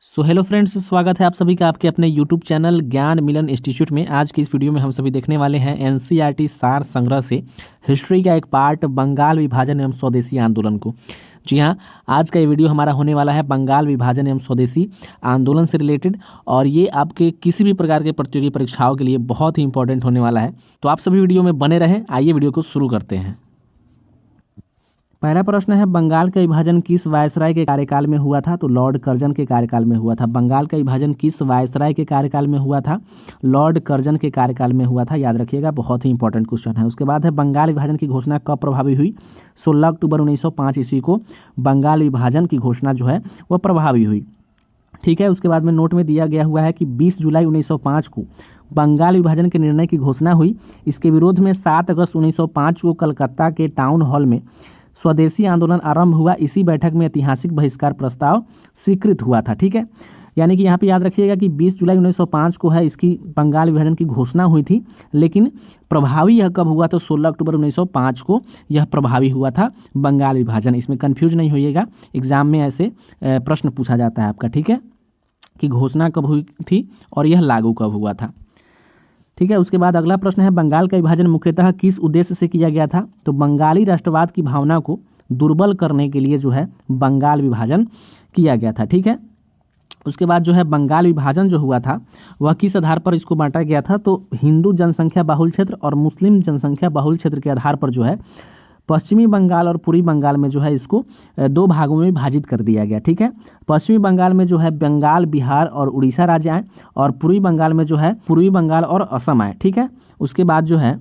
So hello friends, स्वागत है आप सभी का आपके अपने यूट्यूब चैनल ज्ञान मिलन इंस्टीट्यूट में। आज की इस वीडियो में हम सभी देखने वाले हैं एनसीईआरटी सार संग्रह से हिस्ट्री का एक पार्ट बंगाल विभाजन एवं स्वदेशी आंदोलन को। जी हाँ, आज का ये वीडियो हमारा होने वाला है बंगाल विभाजन एवं स्वदेशी आंदोलन से रिलेटेड, और ये आपके किसी भी प्रकार के प्रतियोगी परीक्षाओं के लिए बहुत ही इंपॉर्टेंट होने वाला है। तो आप सभी वीडियो में बने रहें। आइए वीडियो को शुरू करते हैं। पहला प्रश्न है, बंगाल का विभाजन किस वायसराय के कार्यकाल में हुआ था? तो लॉर्ड कर्जन के कार्यकाल में हुआ था। बंगाल का विभाजन किस वायसराय के कार्यकाल में हुआ था? लॉर्ड कर्जन के कार्यकाल में हुआ था। याद रखिएगा, बहुत ही इंपॉर्टेंट क्वेश्चन है। उसके बाद है, बंगाल विभाजन की घोषणा कब प्रभावी हुई? 16 अक्टूबर 1905 ईस्वी को बंगाल विभाजन की घोषणा जो है वह प्रभावी हुई। ठीक है। उसके बाद में नोट में दिया गया हुआ है कि 20 जुलाई 1905 को बंगाल विभाजन के निर्णय की घोषणा हुई। इसके विरोध में 7 अगस्त 1905 को कलकत्ता के टाउन हॉल में स्वदेशी आंदोलन आरंभ हुआ। इसी बैठक में ऐतिहासिक बहिष्कार प्रस्ताव स्वीकृत हुआ था। ठीक है, यानी कि यहाँ पे याद रखिएगा कि 20 जुलाई 1905 को है इसकी बंगाल विभाजन की घोषणा हुई थी, लेकिन प्रभावी यह कब हुआ? तो 16 अक्टूबर 1905 को यह प्रभावी हुआ था बंगाल विभाजन। इसमें कन्फ्यूज नहीं होइएगा, एग्जाम में ऐसे प्रश्न पूछा जाता है आपका। ठीक है, कि घोषणा कब हुई थी और यह लागू कब हुआ था। ठीक है। उसके बाद अगला प्रश्न है, बंगाल का विभाजन मुख्यतः किस उद्देश्य से किया गया था? तो बंगाली राष्ट्रवाद की भावना को दुर्बल करने के लिए जो है बंगाल विभाजन किया गया था। ठीक है। उसके बाद जो है बंगाल विभाजन जो हुआ था वह किस आधार पर इसको बांटा गया था? तो हिंदू जनसंख्या बाहुल क्षेत्र और मुस्लिम जनसंख्या बाहुल क्षेत्र के आधार पर जो है पश्चिमी बंगाल और पूर्वी बंगाल में जो है इसको 2 भागों में विभाजित कर दिया गया। ठीक है। पश्चिमी बंगाल में जो है बंगाल, बिहार और उड़ीसा राज्य आए, और पूर्वी बंगाल में जो है पूर्वी बंगाल और असम आए। ठीक है। उसके बाद जो है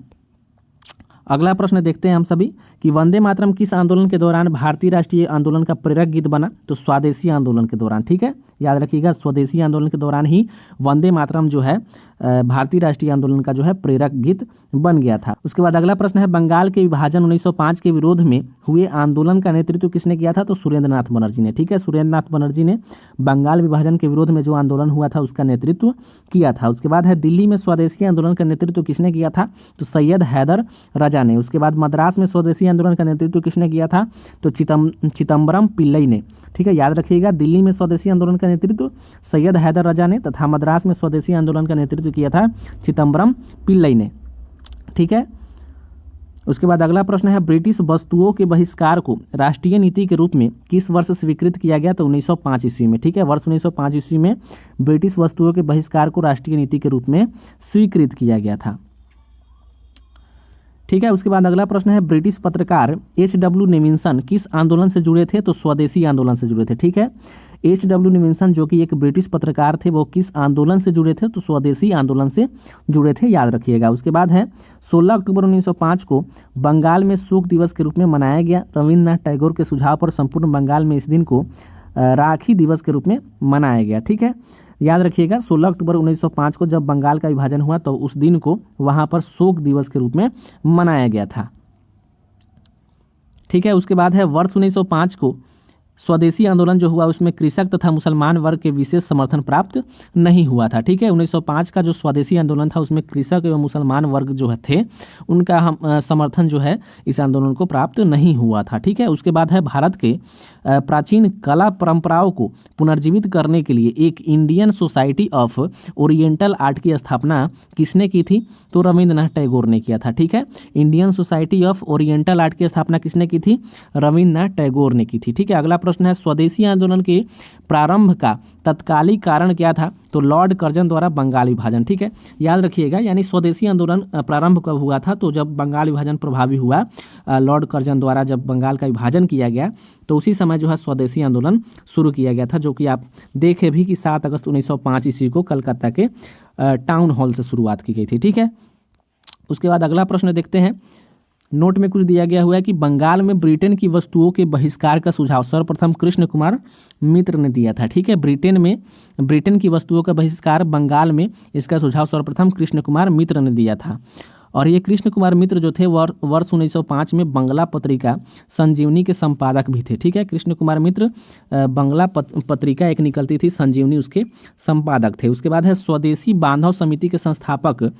अगला प्रश्न देखते हैं हम सभी कि वंदे मातरम किस आंदोलन के दौरान भारतीय राष्ट्रीय आंदोलन का प्रेरक गीत बना? तो स्वदेशी आंदोलन के दौरान। ठीक है, याद रखिएगा, स्वदेशी आंदोलन के दौरान ही वंदे मातरम जो है भारतीय राष्ट्रीय आंदोलन का जो है प्रेरक गीत बन गया था। उसके बाद अगला प्रश्न है, बंगाल के विभाजन 1905 के विरोध में हुए आंदोलन का नेतृत्व किसने किया था? तो सुरेंद्र नाथ बनर्जी ने। ठीक है, सुरेंद्र नाथ बनर्जी ने बंगाल विभाजन के विरोध में जो आंदोलन हुआ था उसका नेतृत्व किया था। उसके बाद है, दिल्ली में स्वदेशी आंदोलन का नेतृत्व किसने किया था? तो सैयद हैदर रजा ने। उसके बाद मद्रास में स्वदेशी आंदोलन का नेतृत्व किसने किया था? तो चिदम्बरम पिल्लई ने। ठीक है, याद रखिएगा, दिल्ली में स्वदेशी आंदोलन का नेतृत्व सैयद हैदर रजा ने तथा मद्रास में स्वदेशी आंदोलन का नेतृत्व किया था चिदम्बरम पिल्लई ने। ठीक है। उसके बाद अगला प्रश्न है, ब्रिटिश वस्तुओं के बहिष्कार को राष्ट्रीय नीति के रूप में किस वर्ष स्वीकृत किया गया? तो 1905 ईस्वी में। ठीक है, वर्ष 1905 ईस्वी में ब्रिटिश वस्तुओं के बहिष्कार को राष्ट्रीय नीति के रूप में स्वीकृत किया गया था। ठीक है। उसके बाद अगला प्रश्न है, ब्रिटिश पत्रकार H.W. नेविंसन किस आंदोलन से जुड़े थे? तो स्वदेशी आंदोलन से जुड़े थे। ठीक है, H.W. नेविंसन जो कि एक ब्रिटिश पत्रकार थे, वो किस आंदोलन से जुड़े थे? तो स्वदेशी आंदोलन से जुड़े थे। याद रखिएगा। उसके बाद है, 16 अक्टूबर 1905 को बंगाल में शोक दिवस के रूप में मनाया गया। रविन्द्रनाथ टैगोर के सुझाव पर संपूर्ण बंगाल में इस दिन को राखी दिवस के रूप में मनाया गया। ठीक है, याद रखिएगा, 16 अक्टूबर 1905 को जब बंगाल का विभाजन हुआ तो उस दिन को वहां पर शोक दिवस के रूप में मनाया गया था। ठीक है। उसके बाद है, वर्ष 1905 को स्वदेशी आंदोलन जो हुआ उसमें कृषक तथा मुसलमान वर्ग के विशेष समर्थन प्राप्त नहीं हुआ था। ठीक है, 1905 का जो स्वदेशी आंदोलन था उसमें कृषक एवं मुसलमान वर्ग जो थे उनका समर्थन जो है इस आंदोलन को प्राप्त नहीं हुआ था। ठीक है। उसके बाद है, भारत के प्राचीन कला परंपराओं को पुनर्जीवित करने के लिए एक Indian society of oriental art की स्थापना किसने की थी? तो रविन्द्रनाथ टैगोर ने किया था। ठीक है, Indian society of oriental art की स्थापना किसने की थी? रविन्द्रनाथ टैगोर ने की थी। ठीक है। अगला प्रश्न है, स्वदेशी आंदोलन के प्रारंभ का तत्कालिक कारण क्या था? तो लॉर्ड कर्जन द्वारा बंगाल विभाजन। ठीक है, याद रखिएगा, यानी स्वदेशी आंदोलन प्रारंभ कब हुआ था? तो जब बंगाल विभाजन प्रभावी हुआ, लॉर्ड कर्जन द्वारा जब बंगाल का विभाजन किया गया तो उसी समय जो है स्वदेशी आंदोलन शुरू किया गया था, जो कि आप देखे भी कि 7 अगस्त 1905 ईस्वी को कलकत्ता के टाउन हॉल से शुरुआत की गई थी। ठीक है। उसके बाद अगला प्रश्न देखते हैं, नोट में कुछ दिया गया हुआ है कि बंगाल में ब्रिटेन की वस्तुओं के बहिष्कार का सुझाव सर्वप्रथम कृष्ण कुमार मित्र ने दिया था। ठीक है, ब्रिटेन की वस्तुओं का बहिष्कार बंगाल में इसका सुझाव सर्वप्रथम कृष्ण कुमार मित्र ने दिया था। और ये कृष्ण कुमार मित्र जो थे वर्ष 1905 में बंगला पत्रिका संजीवनी के संपादक भी थे। ठीक है, कृष्ण कुमार मित्र बंगला पत्रिका एक निकलती थी संजीवनी, उसके संपादक थे। उसके बाद है, स्वदेशी बांधव समिति के संस्थापक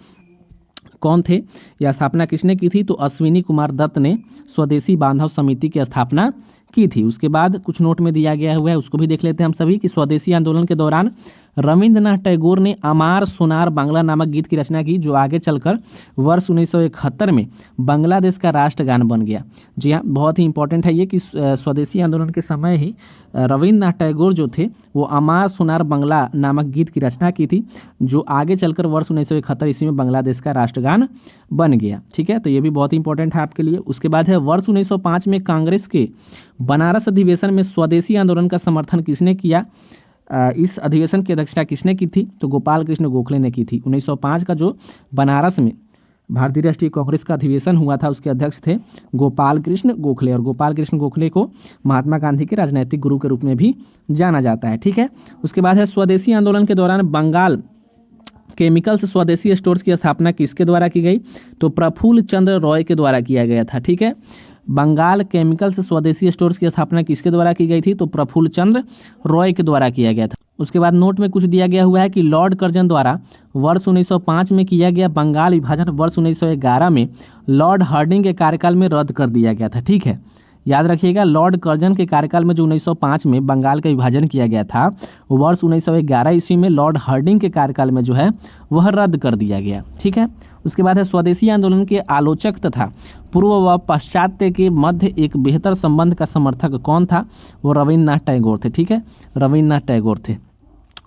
कौन थे? यह स्थापना किसने की थी? तो अश्विनी कुमार दत्त ने स्वदेशी बांधव समिति की स्थापना की थी। उसके बाद कुछ नोट में दिया गया हुआ है, उसको भी देख लेते हैं हम सभी कि स्वदेशी आंदोलन के दौरान रविंद्रनाथ टैगोर ने अमार सोनार बांग्ला नामक गीत की रचना की, जो आगे चलकर वर्ष 1971 में बांग्लादेश का राष्ट्रगान बन गया। जी हाँ, बहुत ही इंपॉर्टेंट है ये कि स्वदेशी आंदोलन के समय ही रविंद्रनाथ टैगोर जो थे वो अमार सोनार बांग्ला नामक गीत की रचना की थी, जो आगे चलकर वर्ष 1971 ईस्वी में बांग्लादेश का राष्ट्रगान बन गया। ठीक है, तो ये भी बहुत इंपॉर्टेंट है आपके लिए। उसके बाद है वर्ष 1905 में कांग्रेस के बनारस अधिवेशन में स्वदेशी आंदोलन का समर्थन किसने किया? इस अधिवेशन की अध्यक्षता किसने की थी? तो गोपाल कृष्ण गोखले ने की थी। 1905 का जो बनारस में भारतीय राष्ट्रीय कांग्रेस का अधिवेशन हुआ था उसके अध्यक्ष थे गोपाल कृष्ण गोखले, और गोपाल कृष्ण गोखले को महात्मा गांधी के राजनैतिक गुरु के रूप में भी जाना जाता है। ठीक है, उसके बाद है स्वदेशी आंदोलन के दौरान बंगाल केमिकल्स स्वदेशी स्टोर्स की स्थापना किसके द्वारा की गई? तो प्रफुल्ल चंद्र रॉय के द्वारा किया गया था। ठीक है, बंगाल केमिकल्स स्वदेशी स्टोर्स की स्थापना किसके द्वारा की गई थी? तो प्रफुल्ल चंद्र रॉय के द्वारा किया गया था। उसके बाद नोट में कुछ दिया गया हुआ है कि लॉर्ड कर्जन द्वारा वर्ष 1905 में किया गया बंगाल विभाजन वर्ष 1911 में लॉर्ड हार्डिंग के कार्यकाल में रद्द कर दिया गया था। ठीक है, याद रखिएगा, लॉर्ड कर्जन के कार्यकाल में जो 1905 में बंगाल का विभाजन किया गया था वो वर्ष 1911 ईस्वी में लॉर्ड हार्डिंग के कार्यकाल में जो है वह रद्द कर दिया गया। ठीक है, उसके बाद है स्वदेशी आंदोलन के आलोचक तथा पूर्व व पाश्चात्य के मध्य एक बेहतर संबंध का समर्थक कौन था? वो रविन्द्रनाथ टैगोर थे। ठीक है, रविन्द्रनाथ टैगोर थे।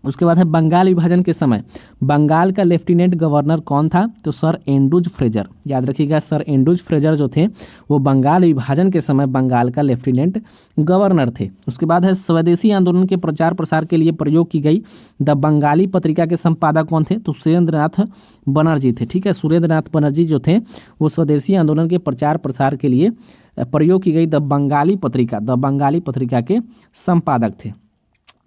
उसके बाद है बंगाल विभाजन के समय बंगाल का लेफ्टिनेंट गवर्नर कौन था? तो सर एंड्रूज फ्रेजर। याद रखिएगा, सर एंड्रूज फ्रेजर जो थे वो बंगाल विभाजन के समय बंगाल का लेफ्टिनेंट गवर्नर थे। उसके बाद है स्वदेशी आंदोलन के प्रचार प्रसार के लिए प्रयोग की गई द बंगाली पत्रिका के संपादक कौन थे? तो सुरेंद्रनाथ बनर्जी थे। ठीक है, सुरेंद्रनाथ बनर्जी जो थे वो स्वदेशी आंदोलन के प्रचार प्रसार के लिए प्रयोग की गई द बंगाली पत्रिका के संपादक थे।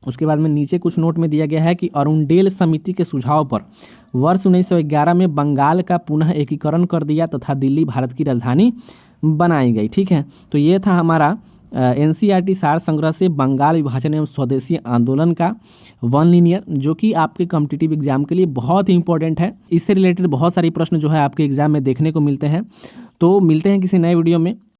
उसके बाद में नीचे कुछ नोट में दिया गया है कि अरुणडेल समिति के सुझाव पर वर्ष 1911 में बंगाल का पुनः एकीकरण कर दिया तथा दिल्ली भारत की राजधानी बनाई गई। ठीक है, तो ये था हमारा एनसीईआरटी सार संग्रह से बंगाल विभाजन एवं स्वदेशी आंदोलन का वन लिनियर, जो कि आपके कॉम्पिटिटिव एग्जाम के लिए बहुत ही इंपॉर्टेंट है। इससे रिलेटेड बहुत सारे प्रश्न जो है आपके एग्जाम में देखने को मिलते हैं। तो मिलते हैं किसी नए वीडियो में।